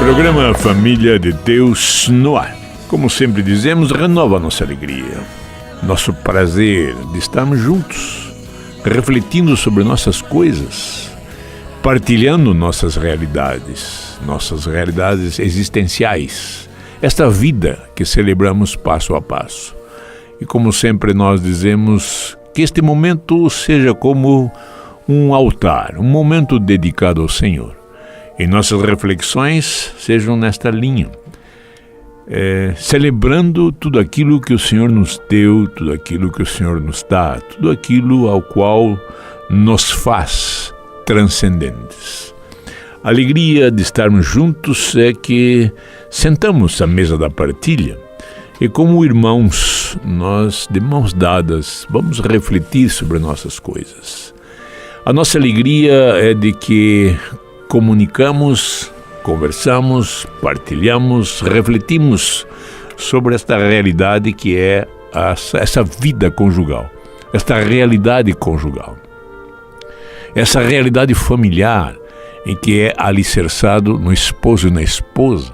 Programa Família de Deus no ar. Como sempre dizemos, renova nossa alegria, nosso prazer de estarmos juntos, refletindo sobre nossas coisas, partilhando nossas realidades existenciais, esta vida que celebramos passo a passo. E como sempre nós dizemos, que este momento seja como um altar, um momento dedicado ao Senhor. E nossas reflexões sejam nesta linha, celebrando tudo aquilo que o Senhor nos deu, tudo aquilo que o Senhor nos dá, tudo aquilo ao qual nos faz transcendentes. A alegria de estarmos juntos é que sentamos à mesa da partilha e, como irmãos, nós, de mãos dadas, vamos refletir sobre nossas coisas. A nossa alegria é de que comunicamos, conversamos, partilhamos, refletimos sobre esta realidade que é essa vida conjugal, esta realidade conjugal, essa realidade familiar em que é alicerçado no esposo e na esposa,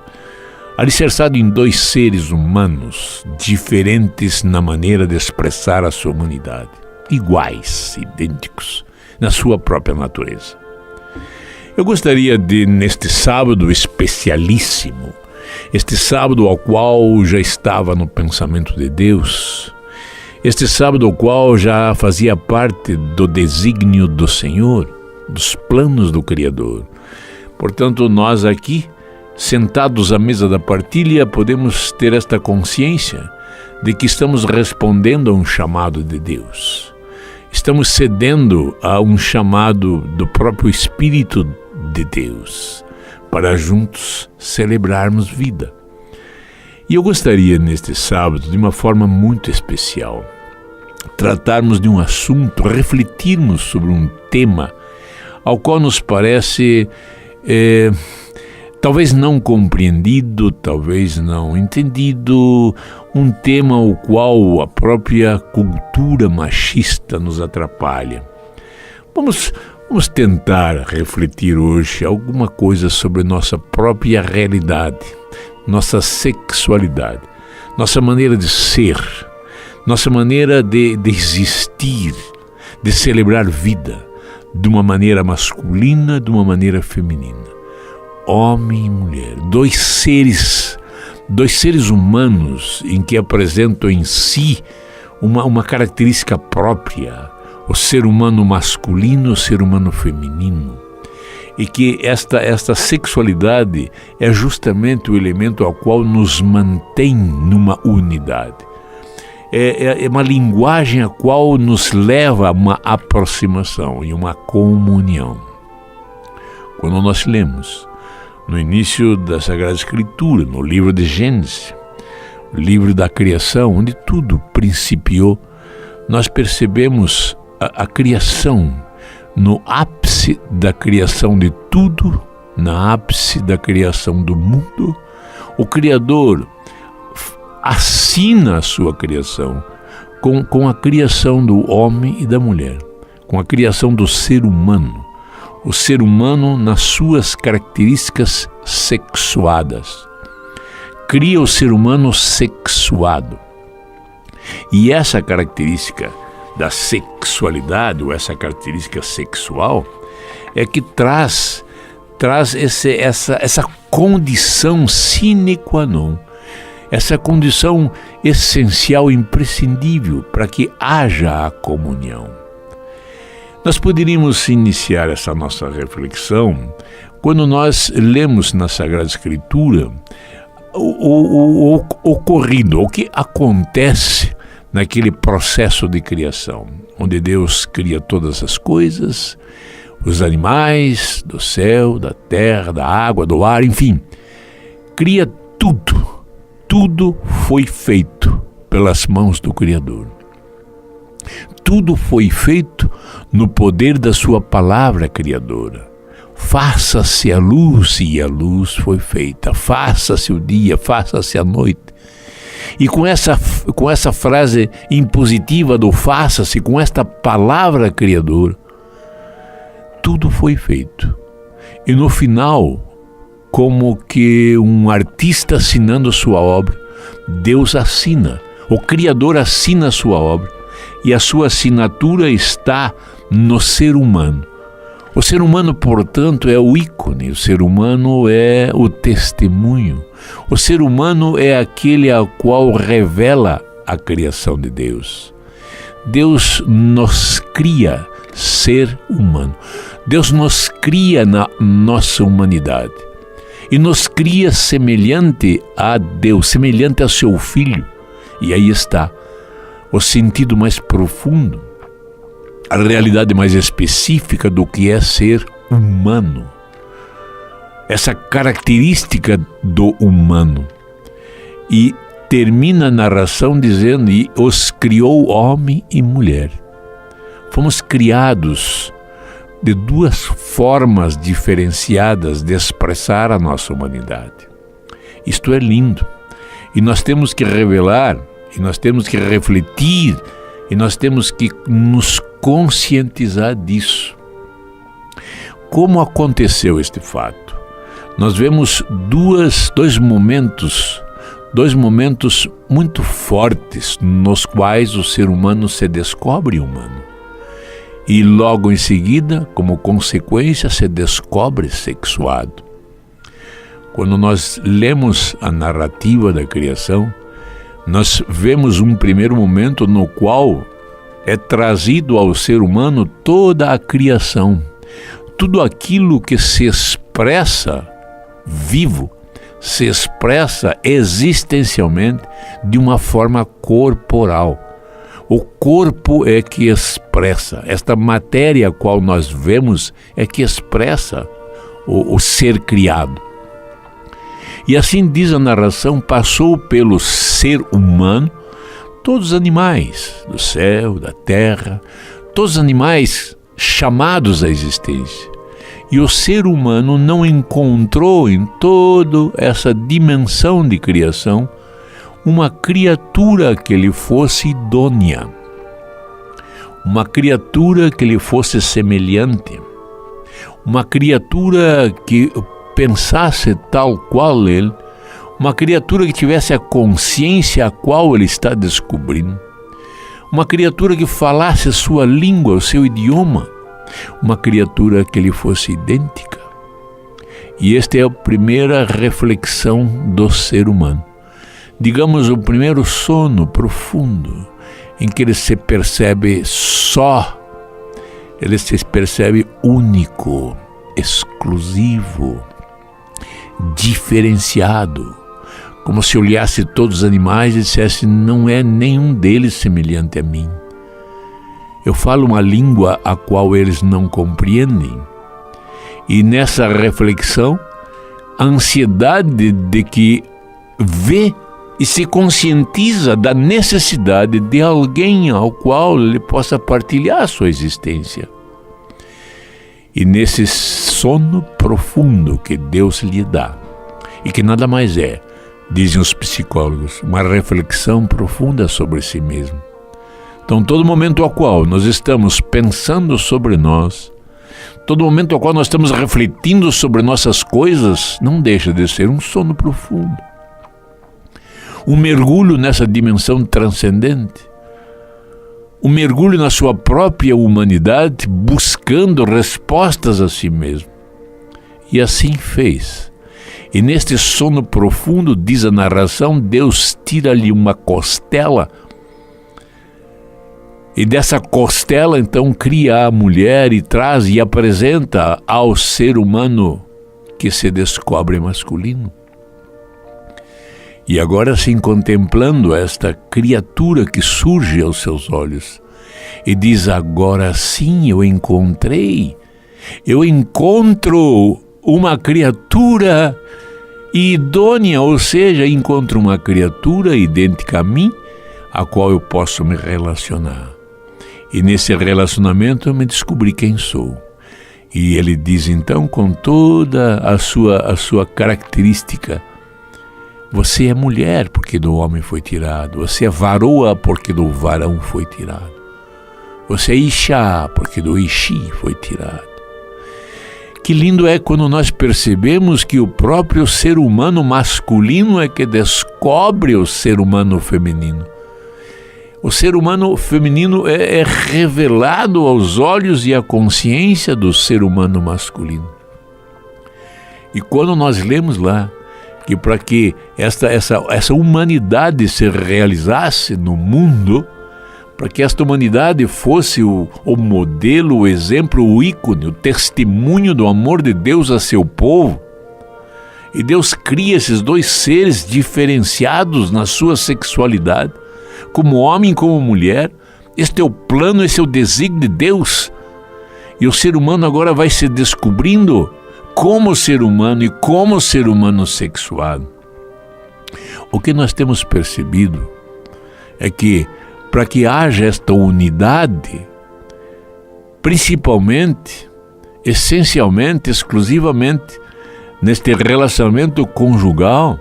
alicerçado em dois seres humanos diferentes na maneira de expressar a sua humanidade, iguais, idênticos, na sua própria natureza. Eu gostaria de, neste sábado especialíssimo, este sábado ao qual já estava no pensamento de Deus, este sábado ao qual já fazia parte do desígnio do Senhor, dos planos do Criador. Portanto, nós aqui, sentados à mesa da partilha, podemos ter esta consciência de que estamos respondendo a um chamado de Deus. Estamos cedendo a um chamado do próprio Espírito de Deus, para juntos celebrarmos vida. E eu gostaria neste sábado, de uma forma muito especial, tratarmos de um assunto, refletirmos sobre um tema ao qual nos parece talvez não compreendido, talvez não entendido, um tema ao qual a própria cultura machista nos atrapalha. Vamos tentar refletir hoje alguma coisa sobre nossa própria realidade, nossa sexualidade, nossa maneira de ser, nossa maneira de existir, de celebrar vida, de uma maneira masculina, de uma maneira feminina. Homem e mulher, dois seres humanos em que apresentam em si uma característica própria, o ser humano masculino, o ser humano feminino, e que esta sexualidade é justamente o elemento ao qual nos mantém numa unidade. É uma linguagem a qual nos leva a uma aproximação e uma comunhão. Quando nós lemos no início da Sagrada Escritura, no livro de Gênesis, o livro da criação, onde tudo principiou, nós percebemos a criação, no ápice da criação de tudo, na ápice da criação do mundo, o Criador assina a sua criação com a criação do homem e da mulher, com a criação do ser humano, o ser humano nas suas características sexuadas. Cria o ser humano sexuado. E essa característica da sexualidade, ou essa característica sexual, é que traz essa condição sine qua non, essa condição essencial, imprescindível, para que haja a comunhão. Nós poderíamos iniciar essa nossa reflexão quando nós lemos na Sagrada Escritura o ocorrido, o que acontece naquele processo de criação, onde Deus cria todas as coisas, os animais, do céu, da terra, da água, do ar, enfim, cria tudo. Tudo foi feito pelas mãos do Criador. Tudo foi feito no poder da sua palavra criadora. Faça-se a luz, e a luz foi feita. Faça-se o dia, faça-se a noite. E com essa frase impositiva do faça-se, com esta palavra criadora, tudo foi feito. E no final, como que um artista assinando sua obra. Deus assina, o Criador assina a sua obra, e a sua assinatura está no ser humano. O ser humano, portanto, é o ícone, o ser humano é o testemunho, o ser humano é aquele ao qual revela a criação de Deus. Deus nos cria ser humano, Deus nos cria na nossa humanidade e nos cria semelhante a Deus, semelhante a seu Filho. E aí está o sentido mais profundo, a realidade mais específica do que é ser humano. Essa característica do humano. E termina a narração dizendo: e os criou homem e mulher. Fomos criados de duas formas diferenciadas de expressar a nossa humanidade. Isto é lindo. E nós temos que revelar, e nós temos que refletir, e nós temos que nos conscientizar disso. Como aconteceu este fato? Nós vemos dois momentos muito fortes nos quais o ser humano se descobre humano. E logo em seguida, como consequência, se descobre sexuado. Quando nós lemos a narrativa da criação, nós vemos um primeiro momento no qual é trazido ao ser humano toda a criação, tudo aquilo que se expressa vivo, se expressa existencialmente de uma forma corporal. O corpo é que expressa, esta matéria a qual nós vemos é que expressa o ser criado. E assim diz a narração, passou pelo ser humano todos os animais do céu, da terra, todos os animais chamados à existência. E o ser humano não encontrou em toda essa dimensão de criação uma criatura que lhe fosse idônea, uma criatura que lhe fosse semelhante, uma criatura que pensasse tal qual ele, uma criatura que tivesse a consciência a qual ele está descobrindo, uma criatura que falasse a sua língua, o seu idioma, uma criatura que lhe fosse idêntica. E esta é a primeira reflexão do ser humano. Digamos, o primeiro sono profundo, em que ele se percebe só, ele se percebe único, exclusivo, diferenciado, como se olhasse todos os animais e dissesse: não é nenhum deles semelhante a mim. Eu falo uma língua a qual eles não compreendem. E nessa reflexão, a ansiedade de que vê e se conscientiza da necessidade de alguém ao qual ele possa partilhar a sua existência. E nesse sono profundo que Deus lhe dá, e que nada mais é, dizem os psicólogos, uma reflexão profunda sobre si mesmo. Então, todo momento ao qual nós estamos pensando sobre nós, todo momento ao qual nós estamos refletindo sobre nossas coisas, não deixa de ser um sono profundo. Um mergulho nessa dimensão transcendente. Um mergulho na sua própria humanidade, buscando respostas a si mesmo. E assim fez. E neste sono profundo, diz a narração, Deus tira-lhe uma costela. E dessa costela, então, cria a mulher e traz e apresenta ao ser humano que se descobre masculino. E agora, assim, contemplando esta criatura que surge aos seus olhos, e diz: agora sim eu encontro uma criatura idônea, ou seja, encontro uma criatura idêntica a mim, a qual eu posso me relacionar. E nesse relacionamento eu me descobri quem sou. E ele diz então, com toda a sua característica: você é mulher porque do homem foi tirado, você é varoa porque do varão foi tirado, você é Ixá porque do Ixi foi tirado. Que lindo é quando nós percebemos que o próprio ser humano masculino é que descobre o ser humano feminino. O ser humano feminino é revelado aos olhos e à consciência do ser humano masculino. E quando nós lemos lá que para que essa humanidade se realizasse no mundo, para que esta humanidade fosse o modelo, o exemplo, o ícone, o testemunho do amor de Deus a seu povo, e Deus cria esses dois seres diferenciados na sua sexualidade, como homem e como mulher. Este é o plano, esse é o desígnio de Deus. E o ser humano agora vai se descobrindo como ser humano e como ser humano sexuado. O que nós temos percebido é que para que haja esta unidade, principalmente, essencialmente, exclusivamente, neste relacionamento conjugal,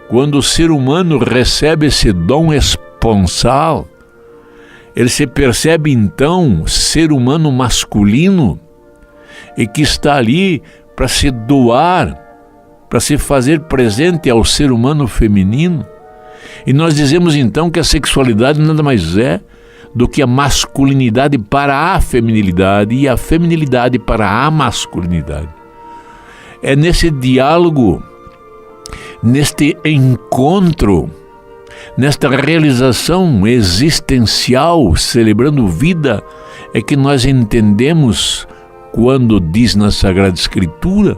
quando o ser humano recebe esse dom esponsal, ele se percebe então ser humano masculino e que está ali para se doar, para se fazer presente ao ser humano feminino. E nós dizemos então que a sexualidade nada mais é do que a masculinidade para a feminilidade e a feminilidade para a masculinidade. É nesse diálogo, neste encontro, nesta realização existencial, celebrando vida, é que nós entendemos quando diz na Sagrada Escritura: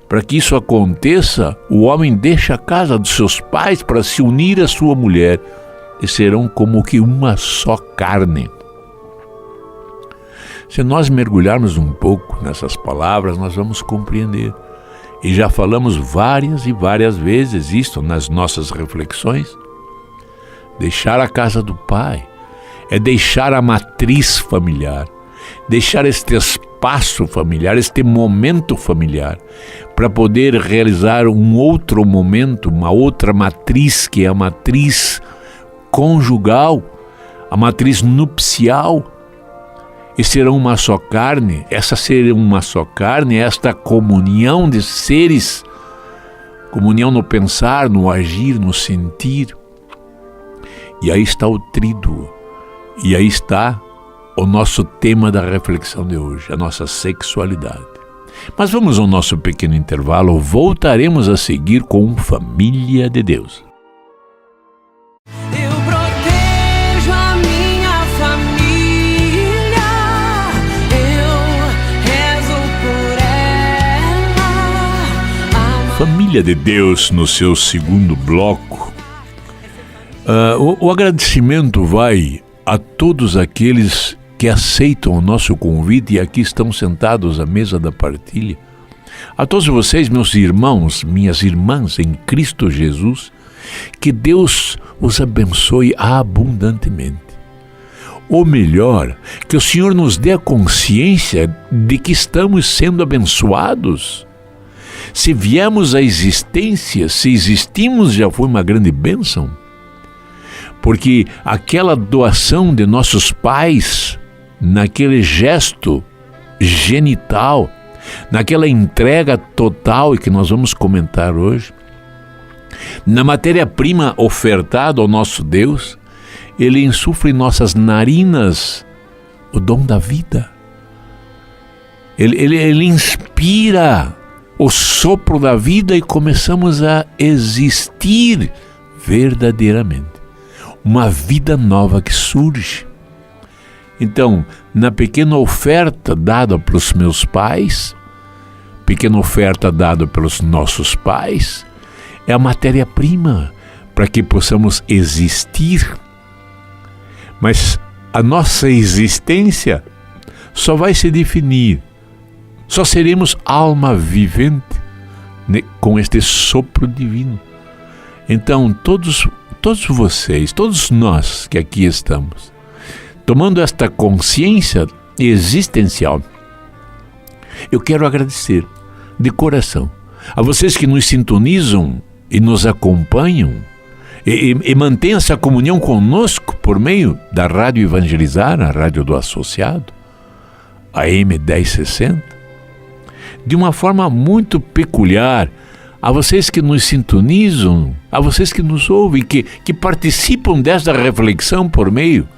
para que isso aconteça, o homem deixa a casa dos seus pais para se unir à sua mulher, e serão como que uma só carne. Se nós mergulharmos um pouco nessas palavras, nós vamos compreender. E já falamos várias e várias vezes isto nas nossas reflexões. Deixar a casa do pai é deixar a matriz familiar, deixar este espaço familiar, este momento familiar, para poder realizar um outro momento, uma outra matriz, que é a matriz conjugal, a matriz nupcial, e serão uma só carne. Essa ser uma só carne, esta comunhão de seres, comunhão no pensar, no agir, no sentir. E aí está o tríduo, e aí está o nosso tema da reflexão de hoje, a nossa sexualidade. Mas vamos ao nosso pequeno intervalo, voltaremos a seguir com Família de Deus. Eu protejo a minha família, eu rezo por ela. Família de Deus, no seu segundo bloco. O agradecimento vai a todos aqueles que aceitam o nosso convite e aqui estão sentados à mesa da partilha. A todos vocês, meus irmãos, minhas irmãs em Cristo Jesus, que Deus os abençoe abundantemente. Ou melhor, que o Senhor nos dê a consciência de que estamos sendo abençoados. Se viemos à existência, se existimos, já foi uma grande bênção. Porque aquela doação de nossos pais, naquele gesto genital, naquela entrega total, e que nós vamos comentar hoje, na matéria-prima ofertada ao nosso Deus, Ele insufla em nossas narinas o dom da vida. Ele inspira o sopro da vida e começamos a existir verdadeiramente. Uma vida nova que surge. Então, na pequena oferta dada pelos meus pais, pequena oferta dada pelos nossos pais, é a matéria-prima para que possamos existir. Mas a nossa existência só vai se definir, só seremos alma vivente com este sopro divino. Então, todos vocês, todos nós que aqui estamos, tomando esta consciência existencial, eu quero agradecer de coração a vocês que nos sintonizam e nos acompanham e mantêm essa comunhão conosco por meio da Rádio Evangelizar, a Rádio do Associado, a AM 1060. de uma forma muito peculiar a vocês que nos sintonizam, a vocês que nos ouvem, que participam desta reflexão por meio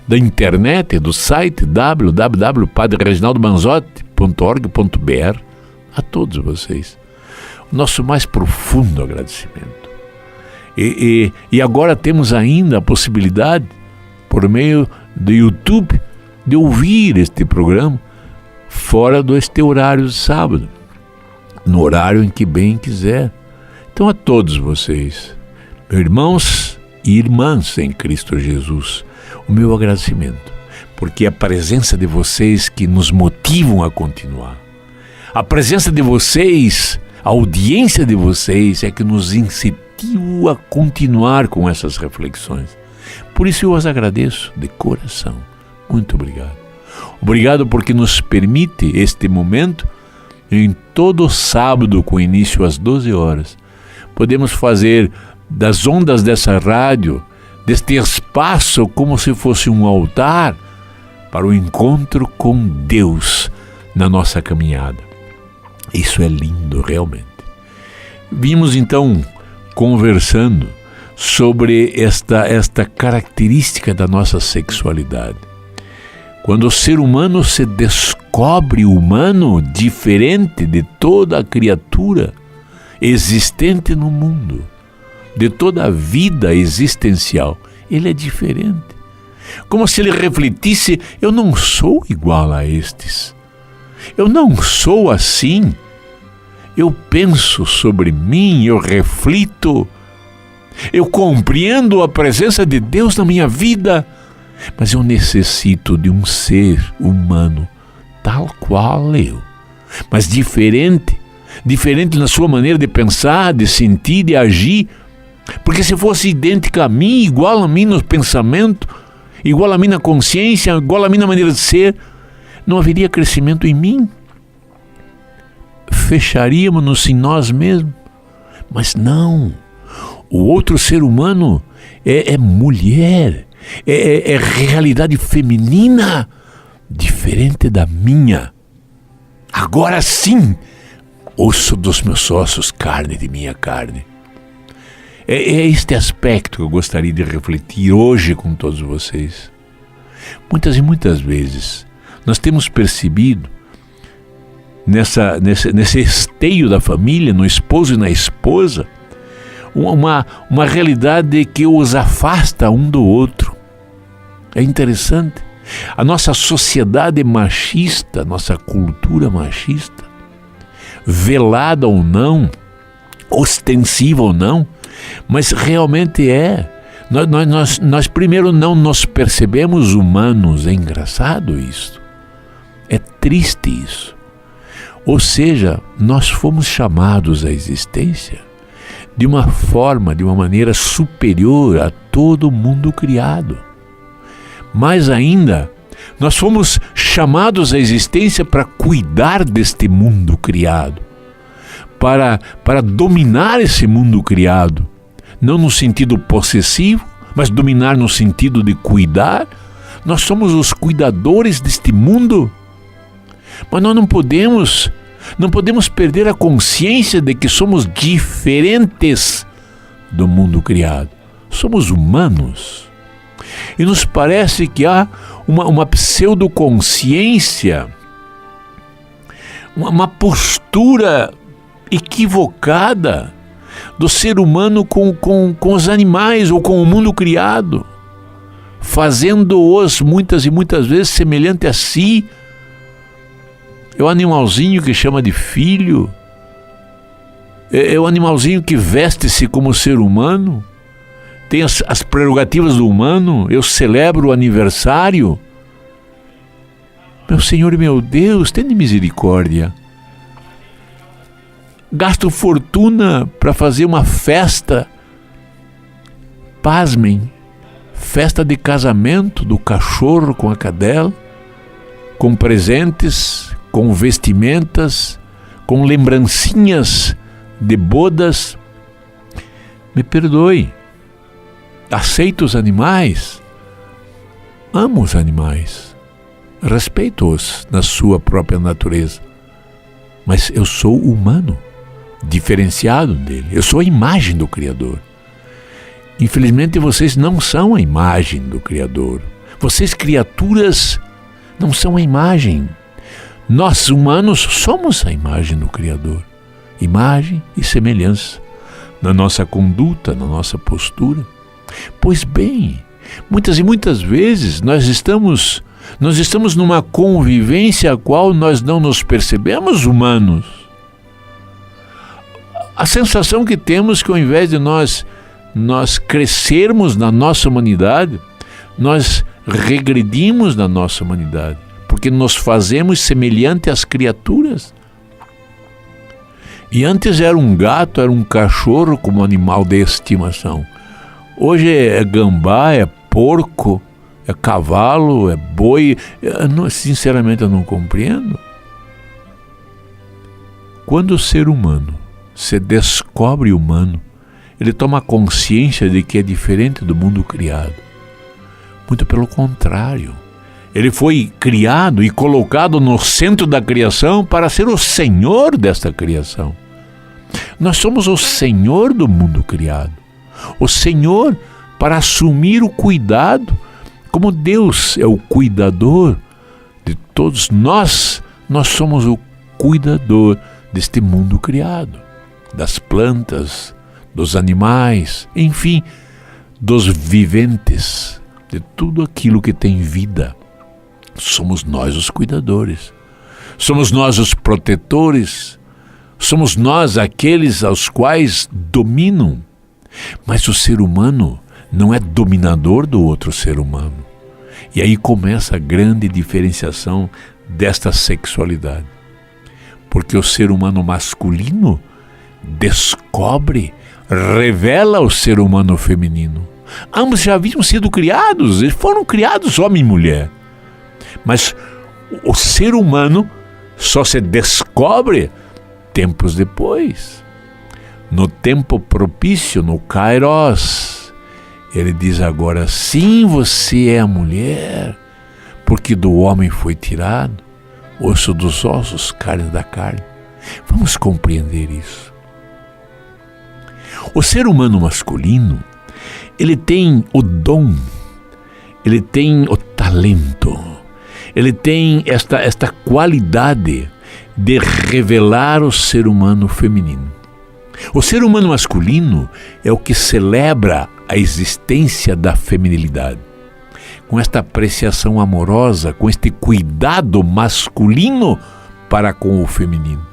da internet, do site www.padrereginaldomanzotti.org.br. A todos vocês, o nosso mais profundo agradecimento. E agora temos ainda a possibilidade, por meio do YouTube, de ouvir este programa fora deste horário de sábado, no horário em que bem quiser. Então, a todos vocês, meus irmãos e irmãs em Cristo Jesus, o meu agradecimento, porque a presença de vocês que nos motivam a continuar, a presença de vocês, a audiência de vocês é que nos incentiva a continuar com essas reflexões. Por isso eu os agradeço de coração. Muito obrigado. Obrigado porque nos permite este momento, em todo sábado, com início às 12 horas, podemos fazer das ondas dessa rádio, deste espaço, como se fosse um altar para o encontro com Deus na nossa caminhada. Isso é lindo, realmente. Vimos então conversando sobre esta característica da nossa sexualidade. Quando o ser humano se descobre humano, diferente de toda a criatura existente no mundo, de toda a vida existencial, ele é diferente. Como se ele refletisse: eu não sou igual a estes. Eu não sou assim. Eu penso sobre mim, eu reflito, eu compreendo a presença de Deus na minha vida, mas eu necessito de um ser humano tal qual eu, mas diferente na sua maneira de pensar, de sentir, de agir, porque se fosse idêntica a mim, igual a mim no pensamento, igual a mim na consciência, igual a mim na maneira de ser, não haveria crescimento em mim. Fecharíamos-nos em nós mesmos. Mas não. O outro ser humano é mulher, é realidade feminina, diferente da minha. Agora sim, osso dos meus ossos, carne de minha carne. É este aspecto que eu gostaria de refletir hoje com todos vocês. Muitas e muitas vezes nós temos percebido nesse esteio da família, no esposo e na esposa, uma realidade que os afasta um do outro. É interessante. A nossa sociedade machista, nossa cultura machista, velada ou não, ostensiva ou não, mas realmente é. Nós primeiro não nos percebemos humanos. É engraçado isso. É triste isso. Ou seja, nós fomos chamados à existência de uma forma, de uma maneira superior a todo o mundo criado. Mais ainda, nós fomos chamados à existência para cuidar deste mundo criado, para dominar esse mundo criado, não no sentido possessivo, mas dominar no sentido de cuidar. Nós somos os cuidadores deste mundo. Mas nós não podemos perder a consciência de que somos diferentes do mundo criado. Somos humanos. E nos parece que há uma pseudoconsciência, uma postura equivocada do ser humano com os animais ou com o mundo criado, fazendo-os muitas e muitas vezes semelhante a si. É o animalzinho que chama de filho, é o animalzinho que veste-se como ser humano, tem as prerrogativas do humano. Eu celebro o aniversário. Meu Senhor e meu Deus, tenha misericórdia. Gasto fortuna para fazer uma festa, pasmem, festa de casamento do cachorro com a cadela, com presentes, com vestimentas, com lembrancinhas de bodas. Me perdoe, aceito os animais, amo os animais, respeito-os na sua própria natureza, mas eu sou humano, diferenciado dele. Eu sou a imagem do Criador. Infelizmente, vocês não são a imagem do Criador. Vocês, criaturas, não são a imagem. Nós, humanos, somos a imagem do Criador. Imagem e semelhança na nossa conduta, na nossa postura. Pois bem, muitas e muitas vezes nós estamos numa convivência a qual nós não nos percebemos humanos. A sensação que temos que ao invés de nós crescermos na nossa humanidade, nós regredimos na nossa humanidade, porque nos fazemos semelhante às criaturas. E antes era um gato, era um cachorro como animal de estimação. Hoje é gambá, é porco, é cavalo, é boi. Sinceramente eu não compreendo. Quando o ser humano se descobre humano, ele toma consciência de que é diferente do mundo criado. Muito pelo contrário. Ele foi criado e colocado no centro da criação para ser o Senhor desta criação. Nós somos o Senhor do mundo criado. O Senhor para assumir o cuidado, como Deus é o cuidador de todos nós somos o cuidador deste mundo criado, das plantas, dos animais, enfim, dos viventes, de tudo aquilo que tem vida. Somos nós os cuidadores, somos nós os protetores, somos nós aqueles aos quais dominam. Mas o ser humano não é dominador do outro ser humano. E aí começa a grande diferenciação desta sexualidade. Porque o ser humano masculino descobre, revela o ser humano feminino. Ambos já haviam sido criados, eles foram criados homem e mulher. Mas o ser humano só se descobre tempos depois. No tempo propício, no Kairos, ele diz agora, sim, você é a mulher, porque do homem foi tirado, osso dos ossos, carne da carne. Vamos compreender isso. O ser humano masculino, ele tem o dom, ele tem o talento, ele tem esta qualidade de revelar o ser humano feminino. O ser humano masculino é o que celebra a existência da feminilidade. Com esta apreciação amorosa, com este cuidado masculino para com o feminino.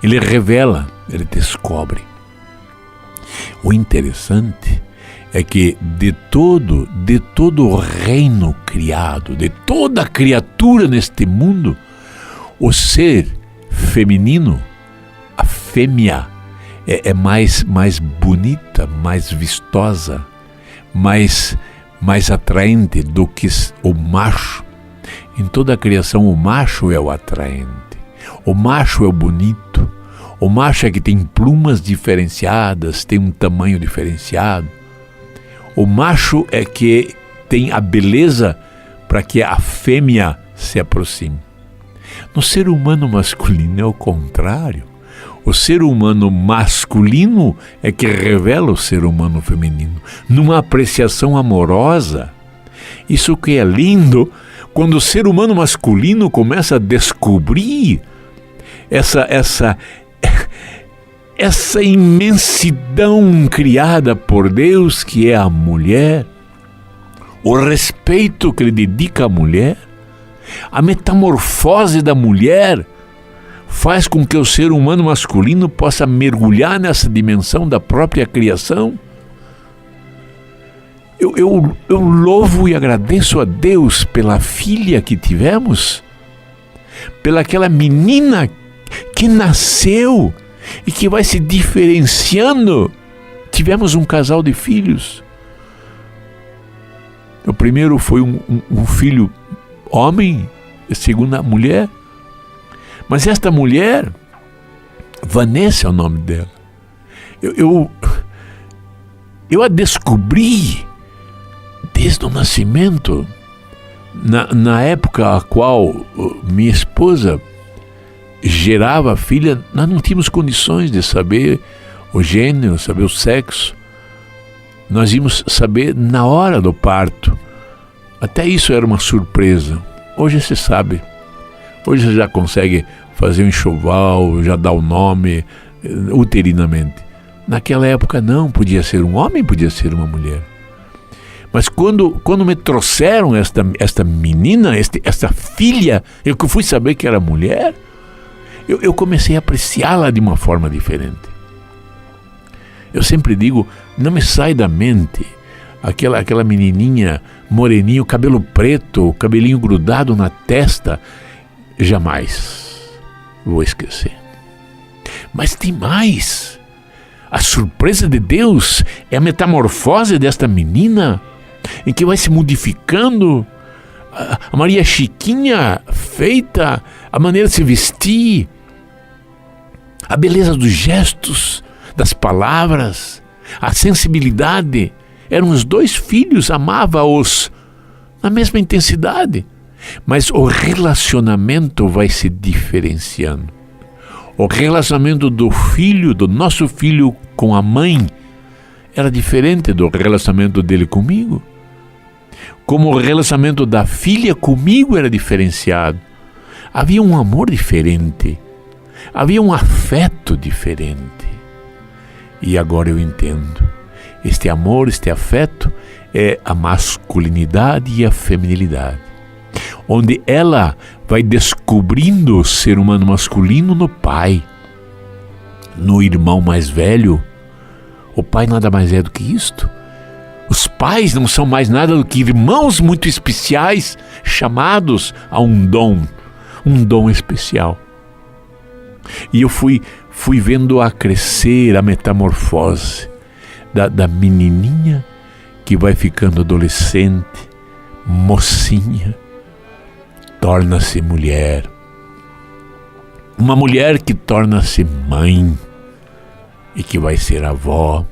Ele revela, ele descobre. O interessante é que de todo o reino criado, de toda criatura neste mundo, o ser feminino, a fêmea, é mais bonita, mais vistosa, mais atraente do que o macho. Em toda a criação, o macho é o atraente, o macho é o bonito, o macho é que tem plumas diferenciadas, tem um tamanho diferenciado. O macho é que tem a beleza para que a fêmea se aproxime. No ser humano masculino é o contrário. O ser humano masculino é que revela o ser humano feminino, numa apreciação amorosa. Isso que é lindo, quando o ser humano masculino começa a descobrir essa imensidão criada por Deus, que é a mulher, o respeito que ele dedica à mulher, a metamorfose da mulher, faz com que o ser humano masculino possa mergulhar nessa dimensão da própria criação. Eu louvo e agradeço a Deus pela filha que tivemos, pelaquela menina que nasceu e que vai se diferenciando. Tivemos um casal de filhos. O primeiro foi um filho homem, a segunda mulher. Mas esta mulher, Vanessa é o nome dela, eu a descobri desde o nascimento, na época a qual minha esposa gerava a filha, nós não tínhamos condições de saber o gênero, saber o sexo. Nós íamos saber na hora do parto. Até isso era uma surpresa. Hoje você sabe. Hoje você já consegue fazer um enxoval, já dá o nome uterinamente. Naquela época não, podia ser um homem, podia ser uma mulher. Mas quando me trouxeram esta menina, esta filha, eu que fui saber que era mulher, eu comecei a apreciá-la de uma forma diferente. Eu sempre digo, não me sai da mente aquela menininha moreninha, o cabelo preto, o cabelinho grudado na testa, jamais vou esquecer. Mas tem mais. A surpresa de Deus é a metamorfose desta menina, em que vai se modificando a Maria Chiquinha feita, a maneira de se vestir, a beleza dos gestos, das palavras, a sensibilidade. Eram os 2 filhos, amava-os na mesma intensidade, mas o relacionamento vai se diferenciando. O relacionamento do filho, do nosso filho com a mãe, era diferente do relacionamento dele comigo. Como o relacionamento da filha comigo era diferenciado. Havia um amor diferente. Havia um afeto diferente. E agora eu entendo. Este amor, este afeto é a masculinidade e a feminilidade. Onde ela vai descobrindo o ser humano masculino no pai, no irmão mais velho. O pai nada mais é do que isto. Os pais não são mais nada do que irmãos muito especiais, chamados a um dom especial. E eu fui vendo a crescer, a metamorfose da menininha que vai ficando adolescente, mocinha, torna-se mulher. Uma mulher que torna-se mãe e que vai ser avó.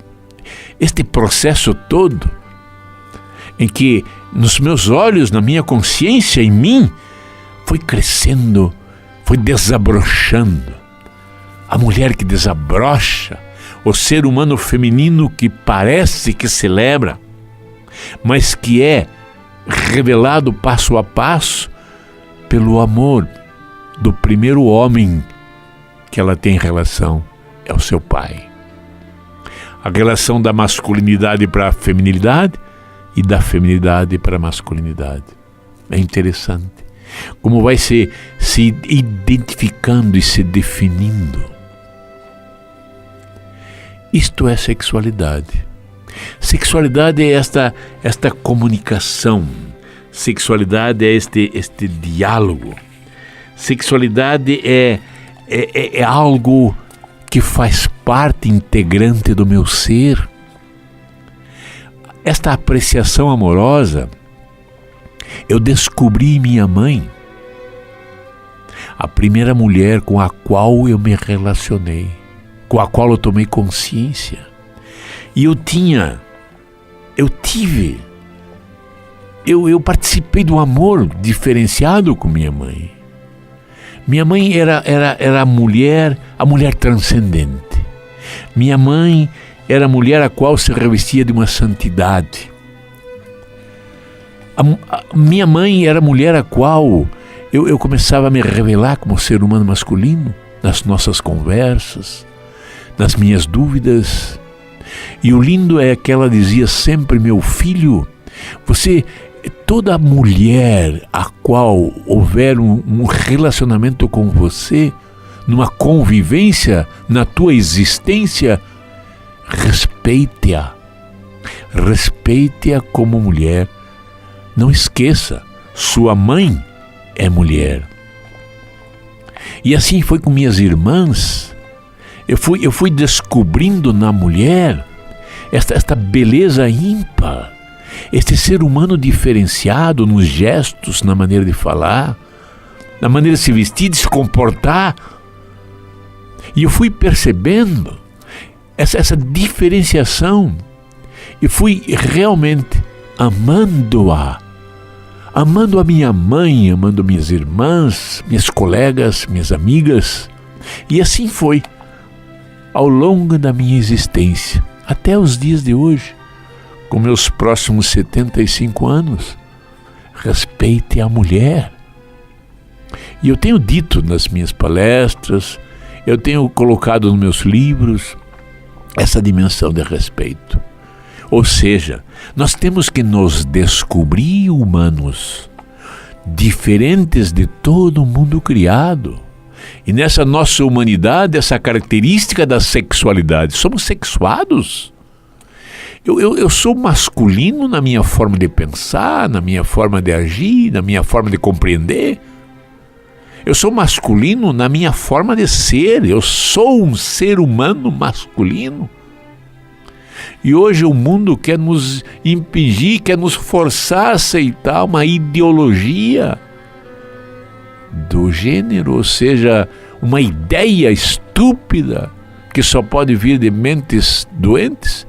Este processo todo em que nos meus olhos, na minha consciência, em mim, foi crescendo, foi desabrochando. A mulher que desabrocha, o ser humano feminino que parece que celebra, mas que é revelado passo a passo pelo amor do primeiro homem que ela tem relação, é o seu pai. A relação da masculinidade para a feminilidade e da feminilidade para a masculinidade. É interessante como vai se identificando e se definindo. Isto é sexualidade. Sexualidade é esta comunicação. Sexualidade é este diálogo. Sexualidade é algo que faz parte integrante do meu ser. Esta apreciação amorosa, eu descobri em minha mãe, a primeira mulher com a qual eu me relacionei, com a qual eu tomei consciência. E eu participei do amor diferenciado com minha mãe. Minha mãe era a mulher transcendente. Minha mãe era a mulher a qual se revestia de uma santidade. Minha mãe era a mulher a qual eu começava a me revelar como ser humano masculino, nas nossas conversas, nas minhas dúvidas. E o lindo é que ela dizia sempre: meu filho, toda mulher a qual houver um relacionamento com você, numa convivência na tua existência, respeite-a. Respeite-a como mulher. Não esqueça, sua mãe é mulher. E assim foi com minhas irmãs. Eu fui descobrindo na mulher esta beleza ímpar, este ser humano diferenciado nos gestos, na maneira de falar, na maneira de se vestir, de se comportar. E eu fui percebendo essa diferenciação e fui realmente amando-a amando a minha mãe, amando minhas irmãs, minhas colegas, minhas amigas. E assim foi, ao longo da minha existência, até os dias de hoje, com meus próximos 75 anos. Respeite a mulher. E eu tenho dito nas minhas palestras, eu tenho colocado nos meus livros essa dimensão de respeito. Ou seja, nós temos que nos descobrir humanos, diferentes de todo o mundo criado. E nessa nossa humanidade, essa característica da sexualidade, somos sexuados. Eu sou masculino na minha forma de pensar, na minha forma de agir, na minha forma de compreender. Eu sou masculino na minha forma de ser. Eu sou um ser humano masculino. E hoje o mundo quer nos impedir, quer nos forçar a aceitar uma ideologia do gênero, ou seja, uma ideia estúpida que só pode vir de mentes doentes,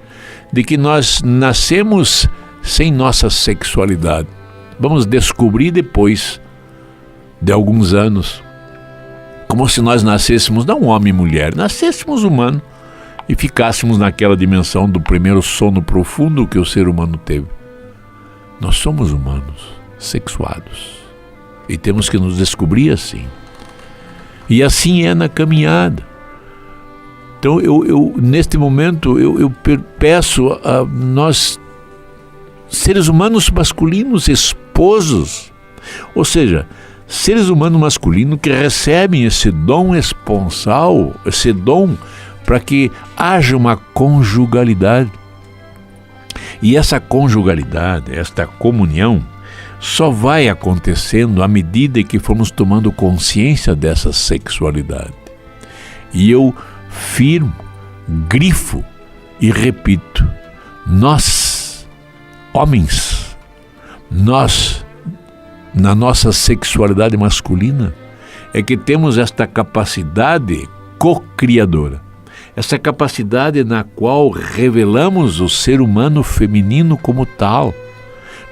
de que nós nascemos sem nossa sexualidade. Vamos descobrir depois de alguns anos, como se nós nascêssemos não homem e mulher, nascêssemos humano e ficássemos naquela dimensão do primeiro sono profundo que o ser humano teve. Nós somos humanos, sexuados, e temos que nos descobrir assim. E assim é na caminhada. Então neste momento eu peço a nós, seres humanos masculinos, esposos, ou seja, seres humanos masculinos que recebem esse dom esponsal, esse dom para que haja uma conjugalidade. E essa conjugalidade, esta comunhão, só vai acontecendo à medida que formos tomando consciência dessa sexualidade. E eu firmo, grifo e repito, nós, homens, nós, na nossa sexualidade masculina, é que temos esta capacidade co-criadora, essa capacidade na qual revelamos o ser humano feminino como tal,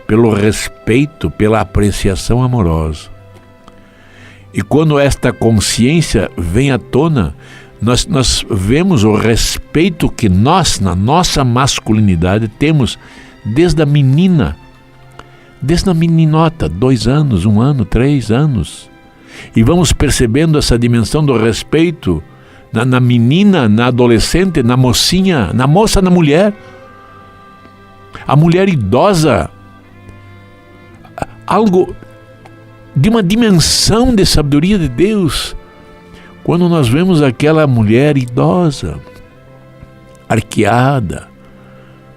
pelo respeito, pela apreciação amorosa. E quando esta consciência vem à tona, nós vemos o respeito que nós, na nossa masculinidade, temos desde a menina, desde a meninota, 2 anos, 1 ano, 3 anos. E vamos percebendo essa dimensão do respeito na menina, na adolescente, na mocinha, na moça, na mulher. A mulher idosa, algo de uma dimensão de sabedoria de Deus. Quando nós vemos aquela mulher idosa, arqueada,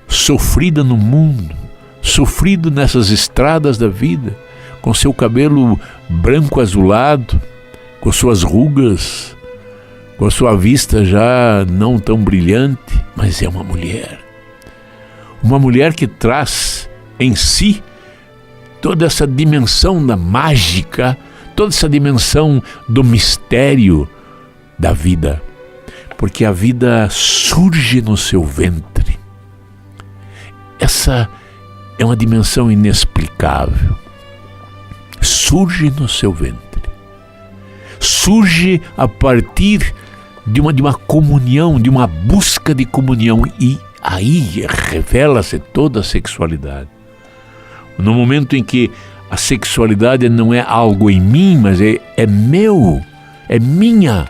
sofrida no mundo, sofrido nessas estradas da vida, com seu cabelo branco azulado, com suas rugas, com sua vista já não tão brilhante, mas é uma mulher que traz em si toda essa dimensão da mágica, toda essa dimensão do mistério da vida, porque a vida surge no seu ventre. Essa é uma dimensão inexplicável. Surge no seu ventre. Surge a partir de uma comunhão, de uma busca de comunhão, e aí revela-se toda a sexualidade. No momento em que a sexualidade não é algo em mim, mas é meu, é minha.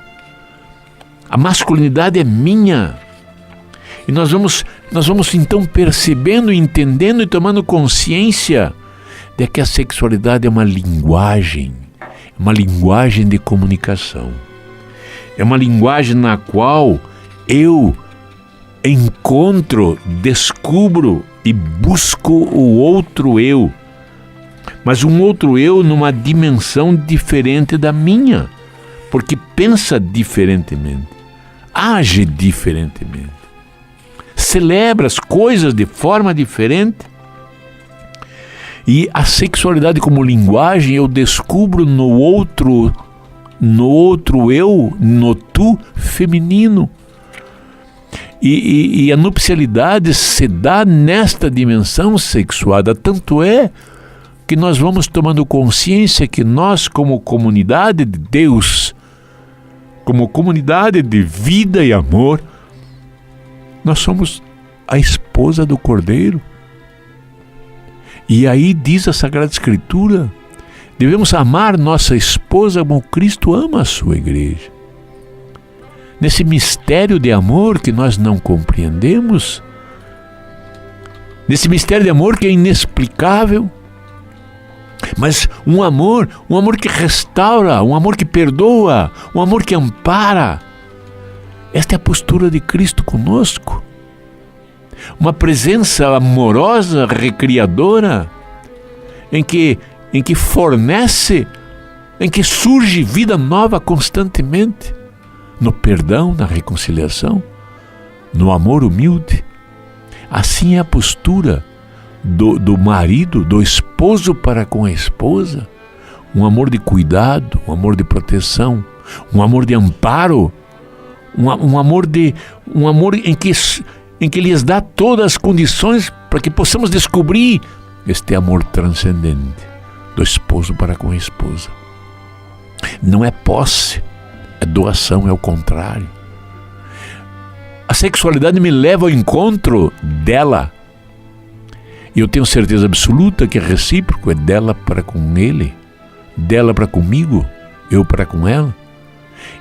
A masculinidade é minha. E nós vamos então percebendo, entendendo e tomando consciência de que a sexualidade é uma linguagem de comunicação. É uma linguagem na qual eu encontro, descubro e busco o outro eu, mas um outro eu numa dimensão diferente da minha, porque pensa diferentemente, age diferentemente, celebra as coisas de forma diferente. E a sexualidade como linguagem eu descubro no outro eu, no tu feminino. E a nupcialidade se dá nesta dimensão sexuada. Tanto é que nós vamos tomando consciência que nós, como comunidade de Deus, como comunidade de vida e amor, nós somos a esposa do Cordeiro. E aí diz a Sagrada Escritura, devemos amar nossa esposa como Cristo ama a sua igreja. Nesse mistério de amor que nós não compreendemos, nesse mistério de amor que é inexplicável, mas um amor que restaura, um amor que perdoa, um amor que ampara. Esta é a postura de Cristo conosco. Uma presença amorosa, recriadora, em que fornece, em que surge vida nova constantemente, no perdão, na reconciliação, no amor humilde. Assim é a postura do marido, do esposo para com a esposa. Um amor de cuidado, um amor de proteção, um amor de amparo, um amor em que lhes dá todas as condições para que possamos descobrir este amor transcendente do esposo para com a esposa. Não é posse, é doação, é o contrário. A sexualidade me leva ao encontro dela. E eu tenho certeza absoluta que é recíproco, é dela para com ele, dela para comigo, eu para com ela.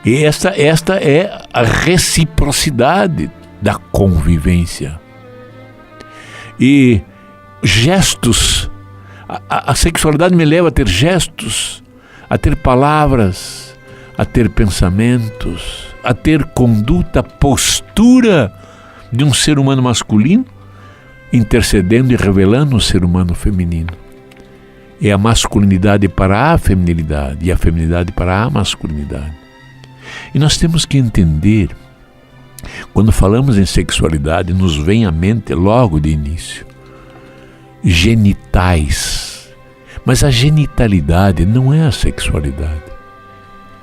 E esta é a reciprocidade da convivência. E gestos, a sexualidade me leva a ter gestos, a ter palavras, a ter pensamentos, a ter conduta, postura de um ser humano masculino, intercedendo e revelando o ser humano feminino. É a masculinidade para a feminilidade e a feminilidade para a masculinidade. E nós temos que entender, quando falamos em sexualidade, nos vem à mente logo de início genitais. Mas a genitalidade não é a sexualidade.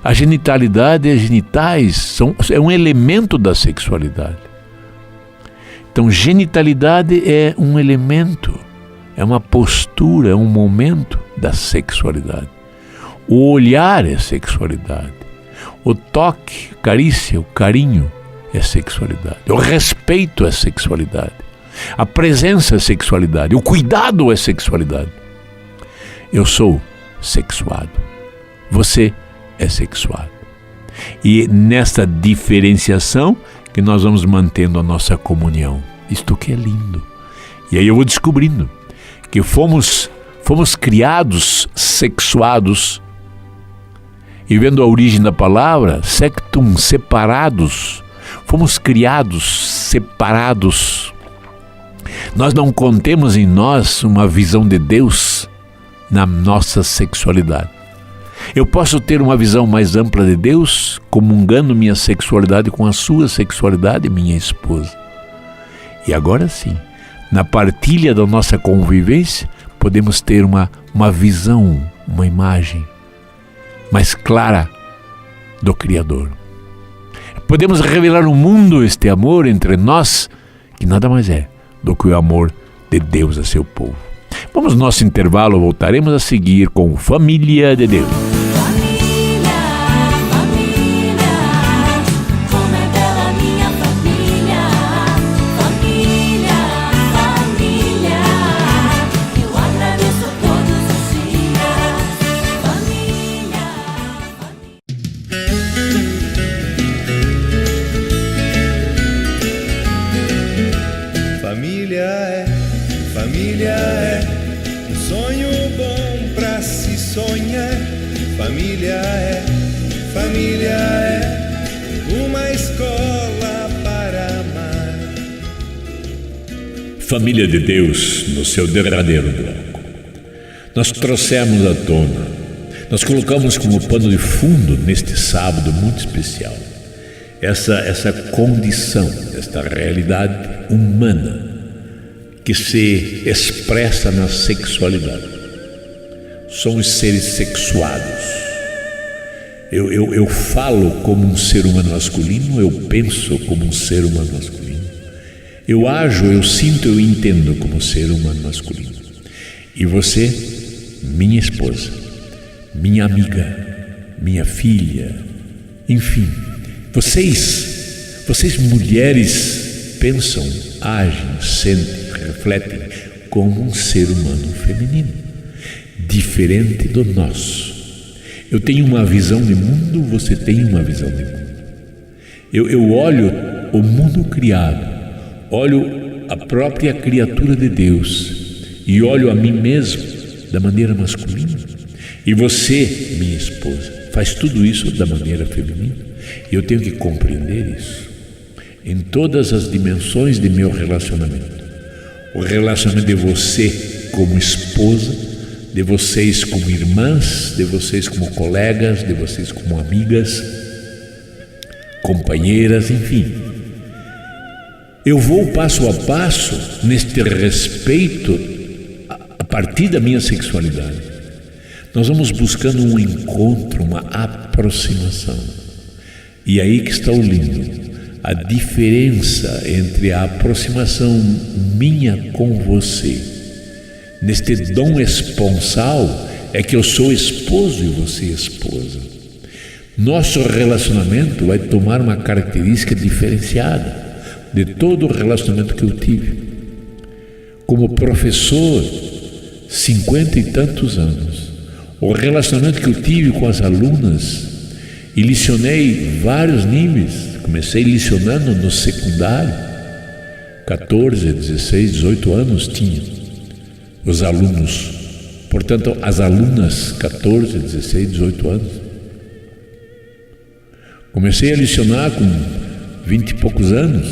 A genitalidade e as genitais é um elemento da sexualidade. Então, genitalidade é um elemento, é uma postura, é um momento da sexualidade. O olhar é sexualidade. O toque, a carícia, o carinho é sexualidade. O respeito é sexualidade. A presença é sexualidade. O cuidado é sexualidade. Eu sou sexuado. Você é sexuado. E nesta diferenciação que nós vamos mantendo a nossa comunhão. Isto que é lindo. E aí eu vou descobrindo que fomos criados sexuados. E vendo a origem da palavra, sectum, separados. Fomos criados separados. Nós não contemos em nós uma visão de Deus na nossa sexualidade. Eu posso ter uma visão mais ampla de Deus, comungando minha sexualidade com a sua sexualidade, minha esposa. E agora sim, na partilha da nossa convivência, podemos ter uma visão, uma imagem mais clara do Criador. Podemos revelar ao mundo este amor entre nós, que nada mais é do que o amor de Deus a seu povo. Vamos ao nosso intervalo, voltaremos a seguir com Família de Deus. Família é um sonho bom pra se sonhar. Família é uma escola para amar. Família de Deus, no seu derradeiro bloco, nós trouxemos à tona, nós colocamos como pano de fundo neste sábado muito especial essa condição, esta realidade humana que se expressa na sexualidade. Somos seres sexuados. Eu falo como um ser humano masculino, eu penso como um ser humano masculino. Eu ajo, eu sinto, eu entendo como ser humano masculino. E você minha esposa, minha amiga, minha filha, enfim, vocês mulheres pensam, agem, sentem, refletem como um ser humano feminino, diferente do nosso. Eu tenho uma visão de mundo, você tem uma visão de mundo. Eu olho o mundo criado, olho a própria criatura de Deus e olho a mim mesmo da maneira masculina. E você, minha esposa, faz tudo isso da maneira feminina. E eu tenho que compreender isso em todas as dimensões de meu relacionamento. O relacionamento de você como esposa, de vocês como irmãs, de vocês como colegas, de vocês como amigas, companheiras, enfim. Eu vou passo a passo neste respeito a partir da minha sexualidade. Nós vamos buscando um encontro, uma aproximação. E aí que está o lindo. A diferença entre a aproximação minha com você, neste dom esponsal, é que eu sou esposo e você esposa. Nosso relacionamento vai tomar uma característica diferenciada de todo o relacionamento que eu tive. Como professor, 50 e tantos anos, o relacionamento que eu tive com as alunas, e licionei vários níveis. Comecei licionando no secundário, 14, 16, 18 anos tinha os alunos, portanto as alunas 14, 16, 18 anos. Comecei a licionar com 20 e poucos anos,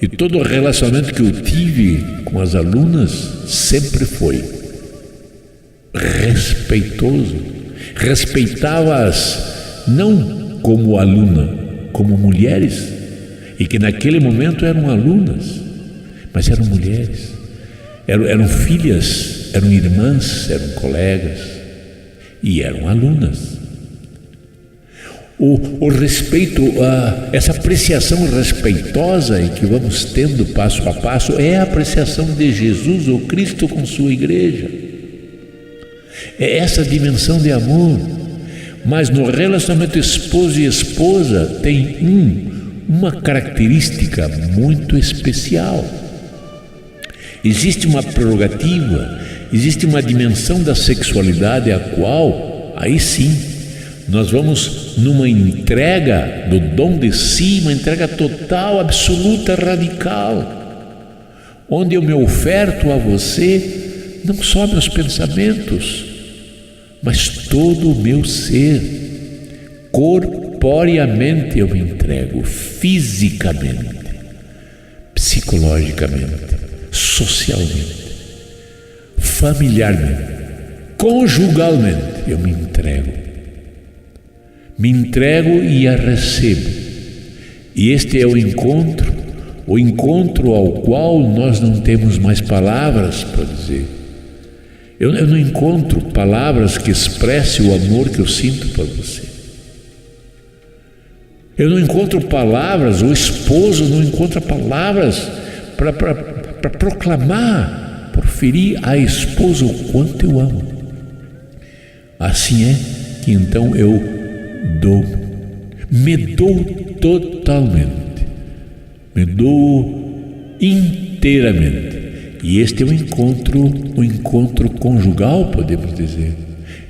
e todo o relacionamento que eu tive com as alunas sempre foi respeitoso. Respeitava-as não como aluna, como mulheres, e que naquele momento eram alunas, mas eram mulheres, eram filhas, eram irmãs, eram colegas e eram alunas. O respeito, essa apreciação respeitosa em que vamos tendo passo a passo é a apreciação de Jesus, o Cristo, com sua igreja. É essa dimensão de amor. Mas no relacionamento esposo e esposa tem uma característica muito especial. Existe uma prerrogativa, existe uma dimensão da sexualidade a qual, aí sim, nós vamos numa entrega do dom de si, uma entrega total, absoluta, radical, onde eu me oferto a você, não só meus pensamentos, mas todo o meu ser, corporeamente eu me entrego, fisicamente, psicologicamente, socialmente, familiarmente, conjugalmente, eu me entrego e a recebo. E este é o encontro ao qual nós não temos mais palavras para dizer. Eu não encontro palavras que expressem o amor que eu sinto por você. Eu não encontro palavras, o esposo não encontra palavras para proclamar, proferir à esposa o quanto eu amo. Assim é que então eu me dou totalmente, me dou inteiramente. E este é o encontro conjugal, podemos dizer.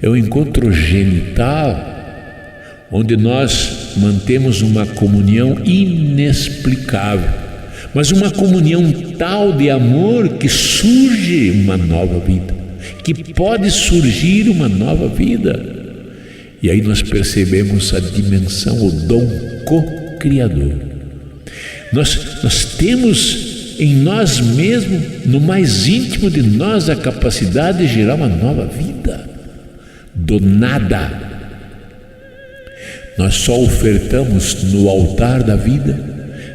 É o encontro genital, onde nós mantemos uma comunhão inexplicável, mas uma comunhão tal de amor que surge uma nova vida, que pode surgir uma nova vida. E aí nós percebemos a dimensão, o dom co-criador. Nós temos em nós mesmos, no mais íntimo de nós, a capacidade de gerar uma nova vida, do nada. Nós só ofertamos no altar da vida,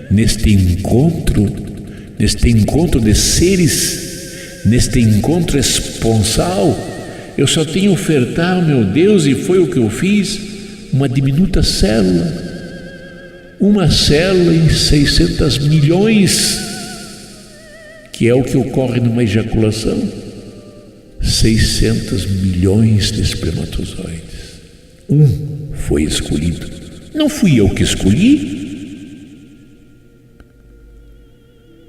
neste encontro de seres, neste encontro esponsal. Eu só tenho que ofertar, meu Deus, e foi o que eu fiz, uma diminuta célula, uma célula em 600 milhões, que é o que ocorre numa ejaculação. 600 milhões de espermatozoides. Um foi escolhido. Não fui eu que escolhi.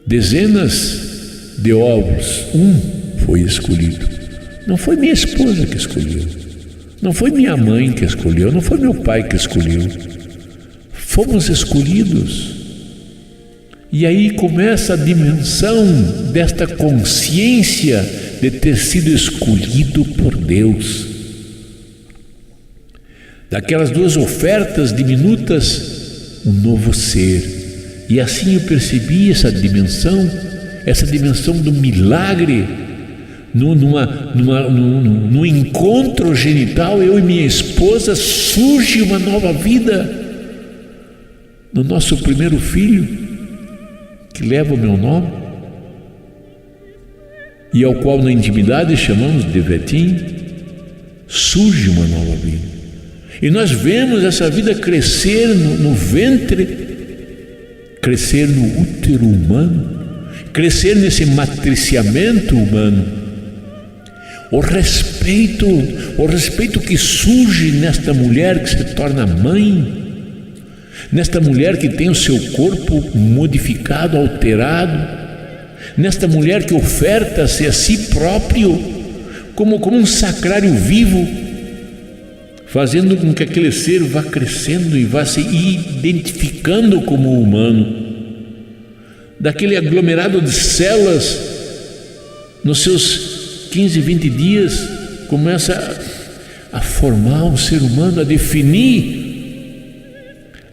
Dezenas de óvulos, um foi escolhido. Não foi minha esposa que escolheu. Não foi minha mãe que escolheu. Não foi meu pai que escolheu. Fomos escolhidos. E aí começa a dimensão desta consciência de ter sido escolhido por Deus. Daquelas duas ofertas diminutas, um novo ser. E assim eu percebi essa dimensão do milagre. No encontro genital, eu e minha esposa, surge uma nova vida. No nosso primeiro filho, que leva o meu nome, e ao qual na intimidade chamamos de Vetim, surge uma nova vida. E nós vemos essa vida crescer no ventre, crescer no útero humano, crescer nesse matriciamento humano. O respeito que surge nesta mulher que se torna mãe, nesta mulher que tem o seu corpo modificado, alterado, nesta mulher que oferta-se a si próprio como um sacrário vivo, fazendo com que aquele ser vá crescendo e vá se identificando como humano. Daquele aglomerado de células, nos seus 15, 20 dias, começa a formar um ser humano, a definir,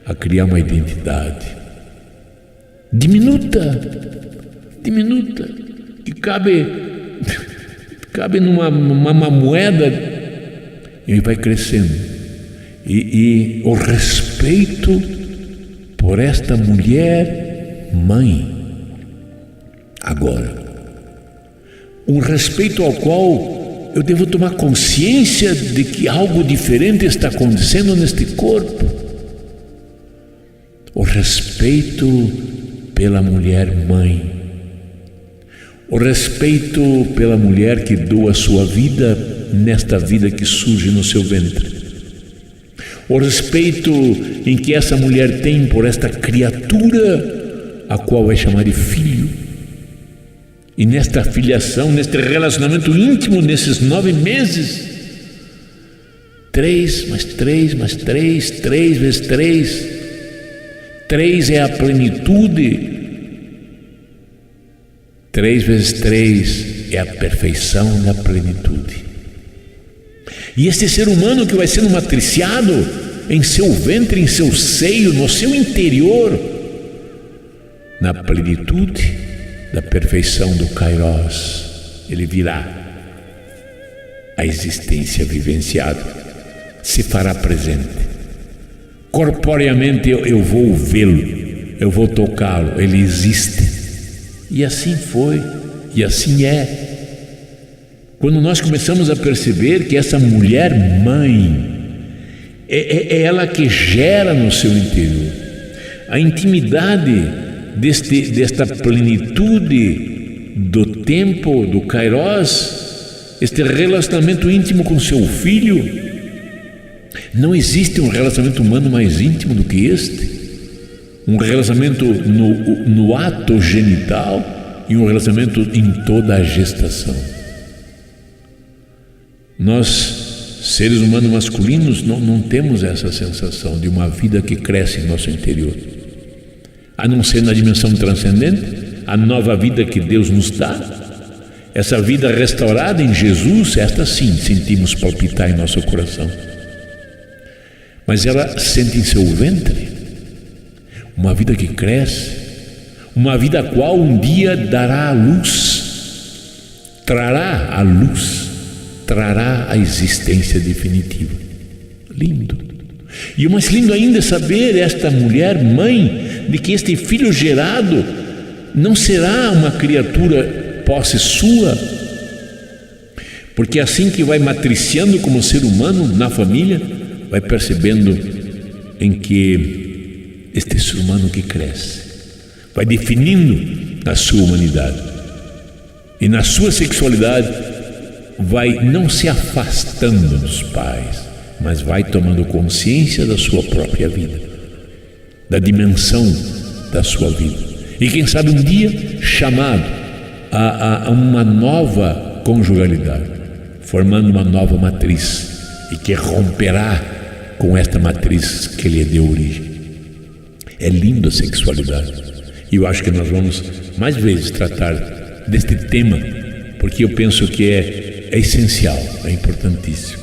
a criar uma identidade diminuta, que cabe numa moeda, e vai crescendo. E o respeito por esta mulher mãe, agora, um respeito ao qual eu devo tomar consciência de que algo diferente está acontecendo neste corpo. O respeito pela mulher mãe, o respeito pela mulher que doa sua vida nesta vida que surge no seu ventre, o respeito em que essa mulher tem por esta criatura, a qual vai chamar de filho, e nesta filiação, neste relacionamento íntimo, nesses 9 meses, 3 mais 3 mais 3, 3 vezes 3, 3 é a plenitude, 3 vezes 3 é a perfeição da plenitude. E este ser humano que vai sendo matriciado em seu ventre, em seu seio, no seu interior, na plenitude da perfeição do Kairos, ele virá a existência vivenciada, se fará presente. Corporeamente eu vou vê-lo, eu vou tocá-lo, ele existe. E assim foi, e assim é. Quando nós começamos a perceber que essa mulher mãe é ela que gera no seu interior a intimidade desta plenitude do tempo, do Kairos, este relacionamento íntimo com seu filho. Não existe um relacionamento humano mais íntimo do que este. Um relacionamento no ato genital e um relacionamento em toda a gestação. Nós, seres humanos masculinos, não temos essa sensação de uma vida que cresce em nosso interior. A não ser na dimensão transcendente, a nova vida que Deus nos dá, essa vida restaurada em Jesus, esta sim sentimos palpitar em nosso coração. Mas ela sente em seu ventre uma vida que cresce, uma vida a qual um dia dará a luz, trará a luz, trará a existência definitiva. Lindo. E o mais lindo ainda é saber esta mulher mãe de que este filho gerado não será uma criatura posse sua, porque assim que vai matriciando como ser humano na família, vai percebendo em que este ser humano que cresce vai definindo a sua humanidade, e na sua sexualidade vai não se afastando dos pais, mas vai tomando consciência da sua própria vida, da dimensão da sua vida. E quem sabe um dia chamado a uma nova conjugalidade, formando uma nova matriz, e que romperá com esta matriz que lhe deu origem. É lindo a sexualidade. E eu acho que nós vamos mais vezes tratar deste tema, porque eu penso que é essencial, é importantíssimo.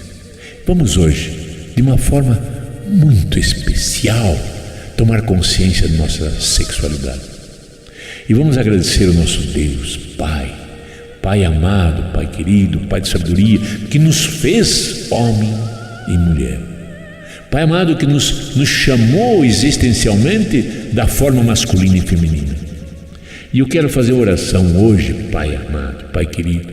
Vamos hoje, de uma forma muito especial, tomar consciência de nossa sexualidade. E vamos agradecer ao nosso Deus, Pai, Pai amado, Pai querido, Pai de sabedoria, que nos fez homem e mulher. Pai amado, que nos chamou existencialmente da forma masculina e feminina. E eu quero fazer oração hoje, Pai amado, Pai querido,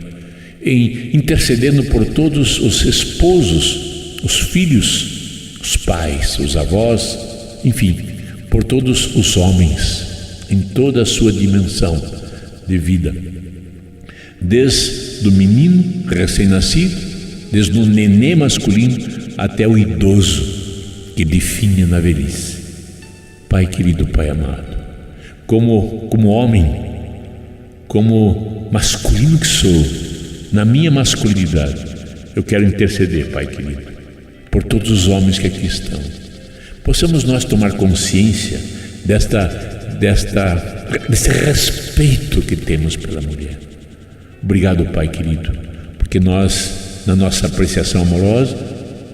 intercedendo por todos os esposos, os filhos, os pais, os avós, enfim, por todos os homens, em toda a sua dimensão de vida. Desde o menino recém-nascido, desde o nenê masculino até o idoso que definha na velhice. Pai querido, Pai amado, como homem, como masculino que sou, na minha masculinidade, eu quero interceder, Pai querido, por todos os homens que aqui estão. Possamos nós tomar consciência desse respeito que temos pela mulher. Obrigado, Pai querido, porque nós, na nossa apreciação amorosa,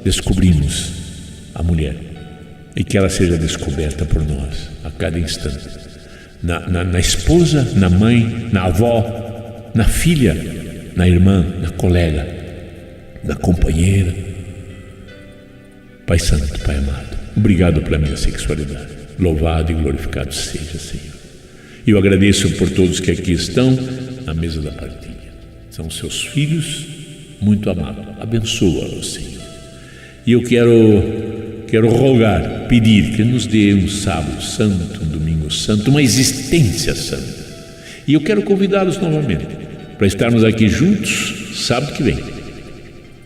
descobrimos a mulher, e que ela seja descoberta por nós a cada instante, na esposa, na mãe, na avó, na filha, na irmã, na colega, na companheira. Pai santo, Pai amado, obrigado pela minha sexualidade. Louvado e glorificado seja, Senhor. E eu agradeço por todos que aqui estão na mesa da partilha. São seus filhos muito amados. Abençoa-os, Senhor. E eu quero rogar, pedir que nos dê um sábado santo, um domingo santo, uma existência santa. E eu quero convidá-los novamente para estarmos aqui juntos sábado que vem,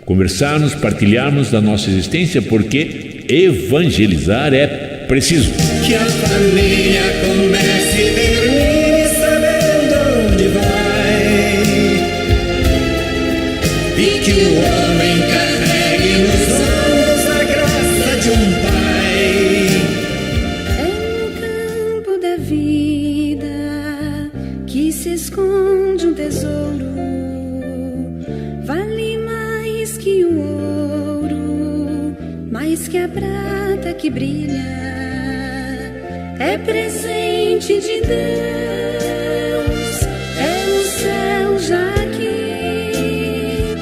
conversarmos, partilharmos da nossa existência, porque evangelizar é preciso. Que a família comece e termine sabendo onde vai, e que o homem carregue nos ombros a graça de um pai. É no campo da vida que se esconde um tesouro, vale mais que o ouro, mais que a prata que brilha. É presente de Deus, é no céu já aqui,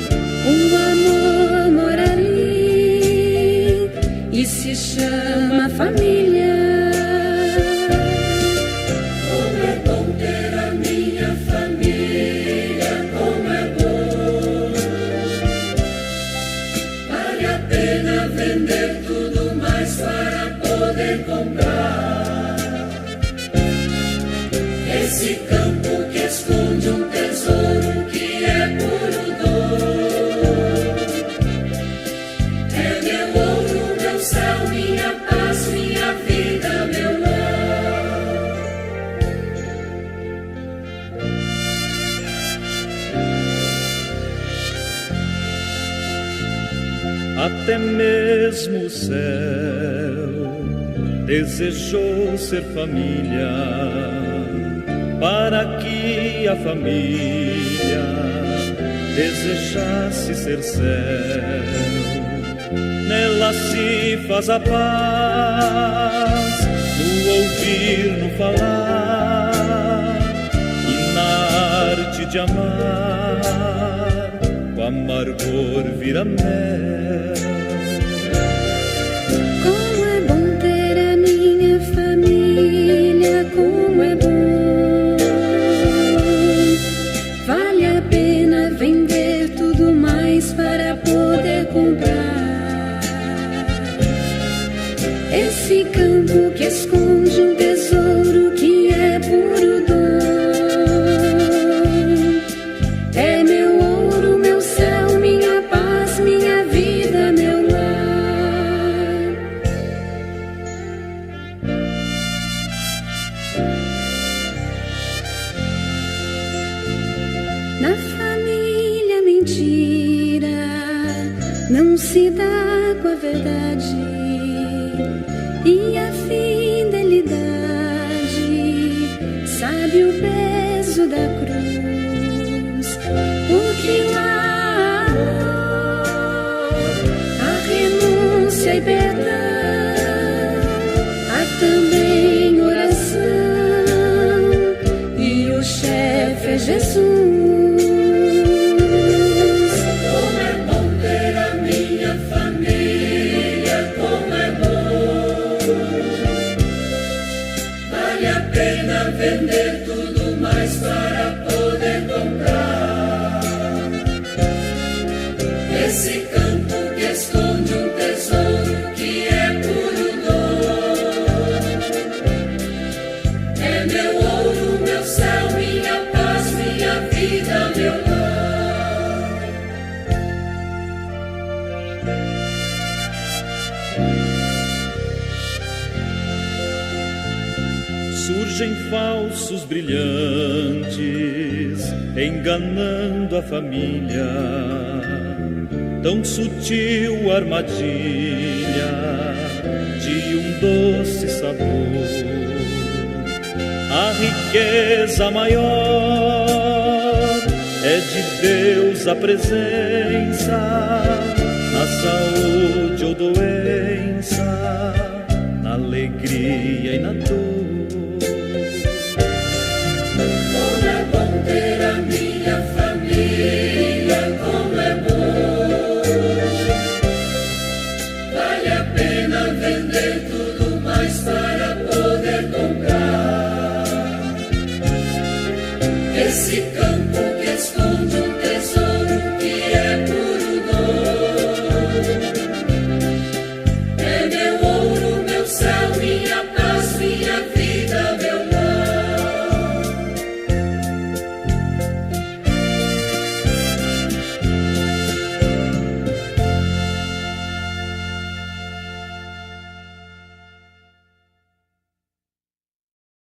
o amor mora ali e se chama família. Como é bom ter a minha família, como é bom. Vale a pena vender tudo mais para poder comprar esse campo que esconde um tesouro que é puro dom. É meu ouro, meu céu, minha paz, minha vida, meu lar. Até mesmo o céu desejou ser família, para que a família desejasse ser céu. Nela se faz a paz, no ouvir, no falar, e na arte de amar, o amargor vira mel. Como é bom ter a minha família, como é bom. Vale a pena vender tudo mais para poder comprar esse campo que esconde um tesouro que é puro dom. É meu ouro, meu céu, Na família mentira não se dá com a verdade, e a fidelidade sabe o peso da cruz. Porque lá a renúncia e perdão, há também oração, e o chefe é Jesus. Vender tudo mais para poder comprar esse campo que esconde um tesouro que é puro dom. É meu ouro, meu céu, minha paz, minha vida, meu lar. Surgem falsos brilhantes, enganando a família, tão sutil armadilha de um doce sabor. A riqueza maior é de Deus a presença, na saúde ou doença, na alegria e na dor.